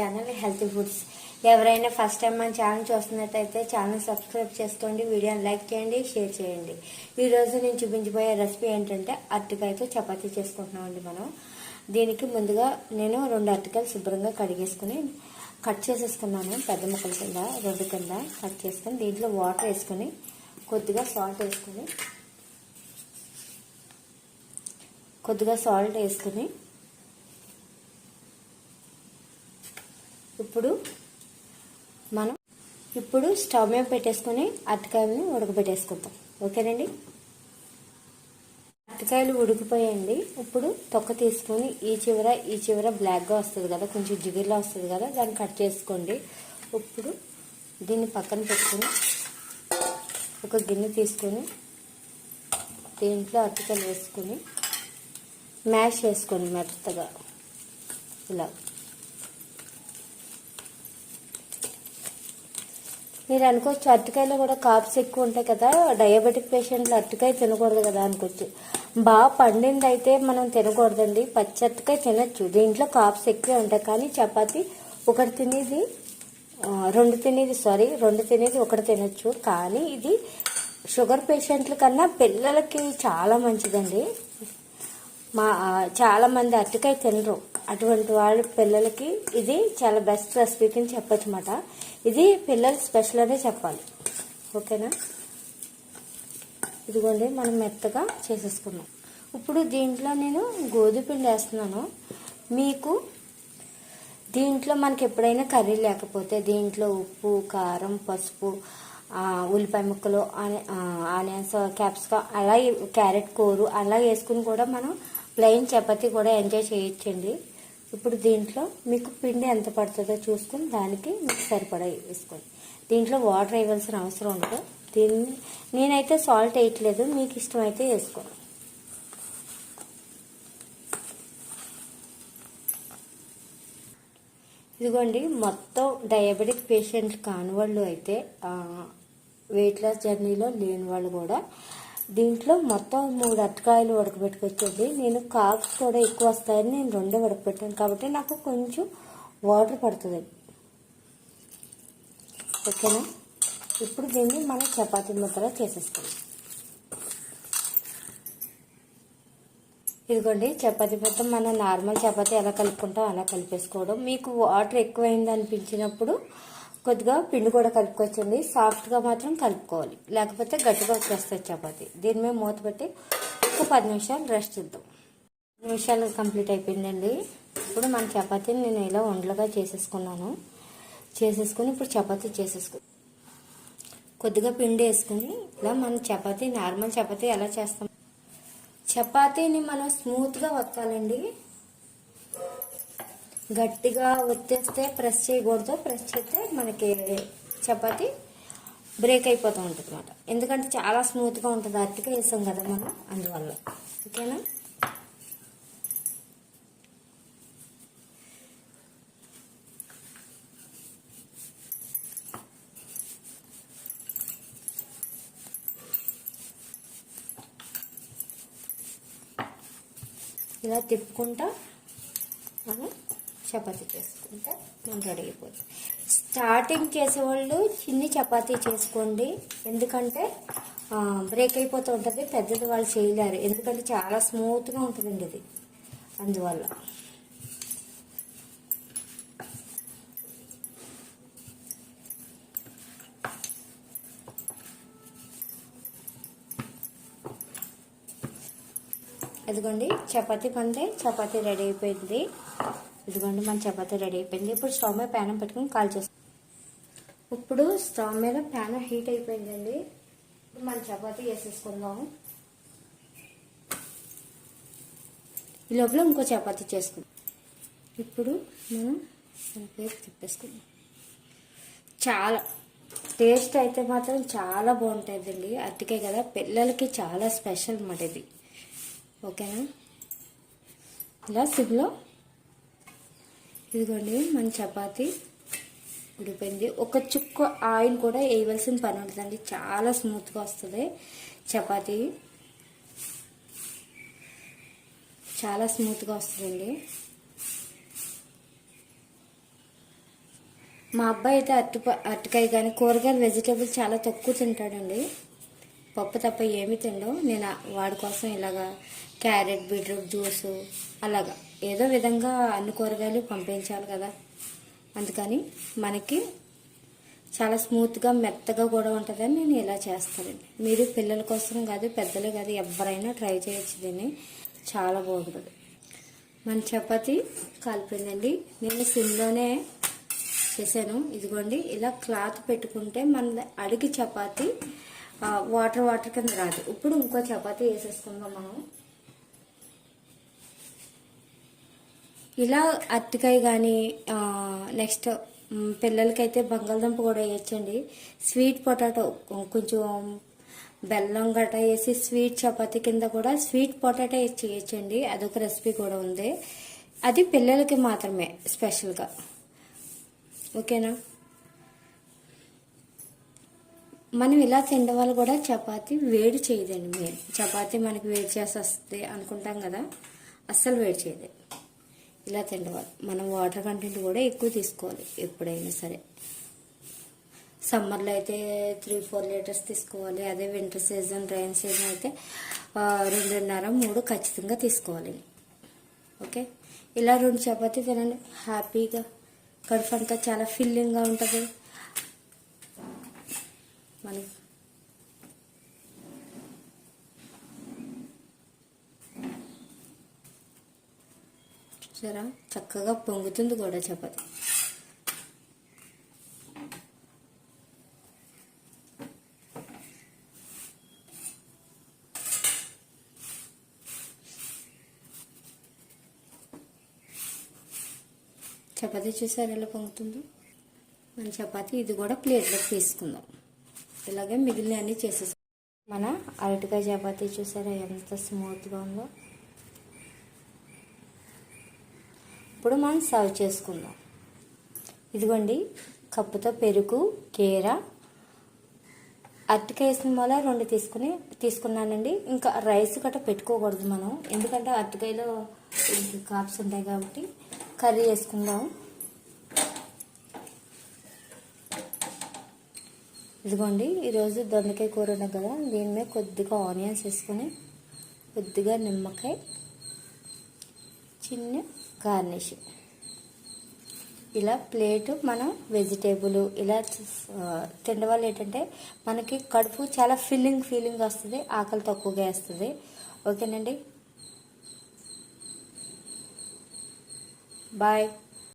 Channel healthy foods. ఎవరైనా first time మన channel చూస్తున్నట్టయితే ఛానల్ సబ్స్క్రైబ్ చేసుకోండి, వీడియోని లైక్ చేయండి, షేర్ చేయండి. ఈరోజు నేను చూపించబోయే రెసిపీ ఏంటంటే అరటికాయతో చపాతీ చేసుకుంటున్నామండి. మనం దీనికి ముందుగా నేను 2 అరటికాయలు శుభ్రంగా కడిగేసుకుని కట్ చేసేసుకున్నాను. పెద్ద ముక్కల కింద 2 కింద కట్ చేసుకుని దీంట్లో వాటర్ వేసుకుని కొద్దిగా సాల్ట్ వేసుకుని ఇప్పుడు స్టవ్ మీద పెట్టేసుకుని అరటికాయలని ఉడకబెట్టేసుకుందాం. ఓకేనండి. అరటికాయలు ఉడికిపోయాయండి. ఇప్పుడు తొక్క తీసుకొని ఈ చివర బ్లాక్గా వస్తుంది కదా, కొంచెం జిగురులా వస్తుంది కదా, దాన్ని కట్ చేసుకోండి. ఇప్పుడు దీన్ని పక్కన పెట్టుకుని ఒక గిన్నె తీసుకొని దీంట్లో అరటికాయలు వేసుకొని మ్యాష్ చేసుకోండి మెత్తగా. ఇలా మీరు అనుకోవచ్చు అరటికాయలో కూడా కార్బ్స్ ఎక్కువ ఉంటాయి కదా, డయాబెటిక్ పేషెంట్లు అరటికాయ తినకూడదు కదా అనుకోవచ్చు. బాగా పండింది అయితే మనం తినకూడదండి. పచ్చి అరటికాయ తినచ్చు, దీంట్లో కార్బ్స్ ఎక్కువే ఉంటాయి. కానీ చపాతి రెండు తినేది ఒకటి తినచ్చు. కానీ ఇది షుగర్ పేషెంట్ల కన్నా పిల్లలకి చాలా మంచిదండి. చాలా మంది అరటికాయ తినరు, అటువంటి వాళ్ళ పిల్లలకి ఇది చాలా బెస్ట్ రెసిపీ అని చెప్పచ్చు అన్నమాట. ఇది పిల్లల స్పెషల్ అనే చెప్పాలి. ఓకేనా. ఇదిగోండి మనం మెత్తగా చేసేసుకున్నాం. ఇప్పుడు దీంట్లో నేను గోధుమ పిండి వేస్తున్నాను. మీకు దీంట్లో మనకి ఎప్పుడైనా కర్రీ లేకపోతే దీంట్లో ఉప్పు, కారం, పసుపు, ఉల్లిపాయ ముక్కలు, ఆనియన్స్, క్యాప్సికమ్, అలా క్యారెట్ కూరు అలా వేసుకుని కూడా మనం ప్లెయిన్ చపాతీ కూడా ఎంజాయ్ చేయొచ్చండి. ఇప్పుడు దీంట్లో మీకు పిండి ఎంత పడుతుందో చూసుకుని దానికి మీకు సరిపడా వేసుకోండి. దీంట్లో వాటర్ వేయవలసిన అవసరం ఉండదు. నేనైతే సాల్ట్ వేయట్లేదు, మీకు ఇష్టమైతే వేసుకోండి. ఇదిగోండి మొత్తం డయాబెటిక్ పేషెంట్ కాని వాళ్ళు అయితే వెయిట్ లాస్ జర్నీలో లేని వాళ్ళు కూడా దీంట్లో మొత్తం 3 అరటికాయలు ఉడకబెట్టుకొచ్చండి. నేను కార్బ్స్ కూడా ఎక్కువ వస్తాయని నేను 2 ఉడకబెట్టాను కాబట్టి నాకు కొంచెం వాటర్ పడుతుంది. ఓకేనా. ఇప్పుడు దీన్ని మనం చపాతీ ముద్దలా చేసేస్తాం. ఇదిగోండి చపాతీ మొత్తం మనం నార్మల్ చపాతీ ఎలా కలుపుకుంటాం అలా కలిపేసుకోవడం. మీకు వాటర్ ఎక్కువైంది అనిపించినప్పుడు కొద్దిగా పిండి కూడా కలుపుకోవచ్చండి. సాఫ్ట్గా మాత్రం కలుపుకోవాలి, లేకపోతే గట్టిగా వచ్చేస్తుంది చపాతీ. దీని మీద మూత పెట్టి ఒక 10 నిమిషాలు రెస్ట్ ఇద్దాం. 10 నిమిషాలు కంప్లీట్ అయిపోయిందండి. ఇప్పుడు మన చపాతీని నేను ఇలా ఉండలుగా చేసేసుకుని ఇప్పుడు చపాతీ కొద్దిగా పిండి వేసుకుని ఇలా మన చపాతీ నార్మల్ చపాతీ ఎలా చేస్తాం, చపాతీని మనం స్మూత్గా వత్తాలండి. గట్టిగా ఒత్తేస్తే ప్రెస్ చేయకూడదు, ప్రెస్ చేస్తే మనకి చపాతీ బ్రేక్ అయిపోతూ ఉంటుంది అన్నమాట. ఎందుకంటే చాలా స్మూత్గా ఉంటుంది, అరటికాయ వేసాం కదా మనం, అందువల్ల. ఓకేనా. ఇలా తిప్పుకుంటా మనం చపాతీ చేసుకుంటే మనం రెడీ అయిపోతుంది. స్టార్టింగ్ చేసేవాళ్ళు చిన్ని చపాతీ చేసుకోండి, ఎందుకంటే బ్రేక్ అయిపోతూ ఉంటుంది. పెద్దది వాళ్ళు చేయలేరు, ఎందుకంటే చాలా స్మూత్గా ఉంటుందండి ఇది, అందువల్ల. ఇదిగోండి చపాతీ రెడీ అయిపోయింది. ఇదిగోండి మన చపాతీ రెడీ అయిపోయింది. ఇప్పుడు స్టవ్ మీద ప్యాన్ పెట్టుకుని కాల్ చేస్తాం. ఇప్పుడు స్టవ్ మీద ప్యాన్ హీట్ అయిపోయిందండి. ఇప్పుడు మన చపాతీ వేసేసుకుందాము. ఈ లోపల ఇంకో చపాతీ చేసుకుందాం. ఇప్పుడు మనం వైపు తిప్పేసుకుందాం. చాలా టేస్ట్ అయితే మాత్రం చాలా బాగుంటుందండి. అరటికాయ కదా, పిల్లలకి చాలా స్పెషల్ అన్నమాట ఇది. ఓకేనా. ఇలా సిమ్లో ఇదిగోండి మన చపాతీ ఉడిపోయింది. ఒక చుక్క ఆయిల్ కూడా వేయవలసిన పని ఉంటుందండి, చాలా స్మూత్గా వస్తుంది చపాతీ, చాలా స్మూత్గా వస్తుందండి. మా అబ్బాయి అయితే అరటికాయ కానీ కూరగాయలు వెజిటేబుల్ చాలా తక్కువ తింటాడండి. పప్పు తప్ప ఏమీ తిండవు. నేను వాడి కోసం ఇలాగా క్యారెట్ బీట్రూట్ జ్యూసు అలాగా ఏదో విధంగా అన్ని కూరగాయలు పంపించాలి కదా. అందుకని మనకి చాలా స్మూత్గా మెత్తగా కూడా ఉంటుందని నేను ఇలా చేస్తానండి. మీరు పిల్లల కోసం కాదు పెద్దలే కాదు ఎవరైనా ట్రై చేయొచ్చు. దీన్ని చాలా బాగుంటుంది. మన చపాతీ కాలిపోయిందండి. నేను సిమ్లోనే చేశాను. ఇదిగోండి ఇలా క్లాత్ పెట్టుకుంటే మన అడిగి చపాతీ వాటర్ కింద రాదు. ఇప్పుడు ఇంకో చపాతీ వేసేసుకుందాం మనం. ఇలా అరటికాయ కానీ నెక్స్ట్ పిల్లలకైతే బంగాళదుంప కూడా వేయచ్చండి. స్వీట్ పొటాటో కొంచెం బెల్లం గట్రా వేసి స్వీట్ చపాతీ కింద కూడా స్వీట్ పొటాటో వేసి చేయొచ్చండి. అదొక రెసిపీ కూడా ఉంది. అది పిల్లలకి మాత్రమే స్పెషల్గా. ఓకేనా. మనం ఇలా తినడం వల్ల కూడా చపాతీ వేడి చేయదండి. మేము చపాతీ మనకి వేడి చేసి వస్తుంది అనుకుంటాం కదా, అస్సలు వేడి చేయదు ఇలా తినడం వల్ల. మనం వాటర్ కంటెంట్ కూడా ఎక్కువ తీసుకోవాలి ఎప్పుడైనా సరే. సమ్మర్లో అయితే 3-4 లీటర్స్ తీసుకోవాలి. అదే వింటర్ సీజన్ రైన్ సీజన్ అయితే 2.5-3 ఖచ్చితంగా తీసుకోవాలి. ఓకే. ఇలా 2 చపాతీ తినండి హ్యాపీగా. కడుపు అంతా చాలా ఫిల్లింగ్గా ఉంటుంది మనకి. చూసారా చక్కగా పొంగుతుంది కూడా చపాతీ. చపాతీ చూసారు ఎలా పొంగుతుందో. మన చపాతీ ఇది కూడా ప్లేట్లోకి తీసుకుందాం. ఇలాగే మిగిలిన అన్నీ చేసేసాం. మన అరటికాయ చపాతీ చూసారా ఎంత స్మూత్గా ఉందో. ఇప్పుడు మనం సర్వ్ చేసుకుందాం. ఇదిగోండి కప్పుతో పెరుగు కీర అరటికాయ వేసిన వల్ల 2 తీసుకున్నానండి. ఇంకా రైస్ గట్రా పెట్టుకోకూడదు మనం, ఎందుకంటే అరటికాయలో కాప్స్ ఉంటాయి కాబట్టి. కర్రీ వేసుకుందాం. ఇదిగోండి ఈరోజు దొండకాయ కూర ఉండదు కదా, దీని మీద కొద్దిగా ఆనియన్స్ వేసుకొని కొద్దిగా నిమ్మకాయ చిన్న గార్నిష్. ఇలా ప్లేటు మనం వెజిటేబుల్ ఇలా తినడం వల్ల ఏంటంటే మనకి కడుపు చాలా ఫీలింగ్ వస్తుంది, ఆకలి తక్కువగా వేస్తుంది. ఓకేనండి. బాయ్.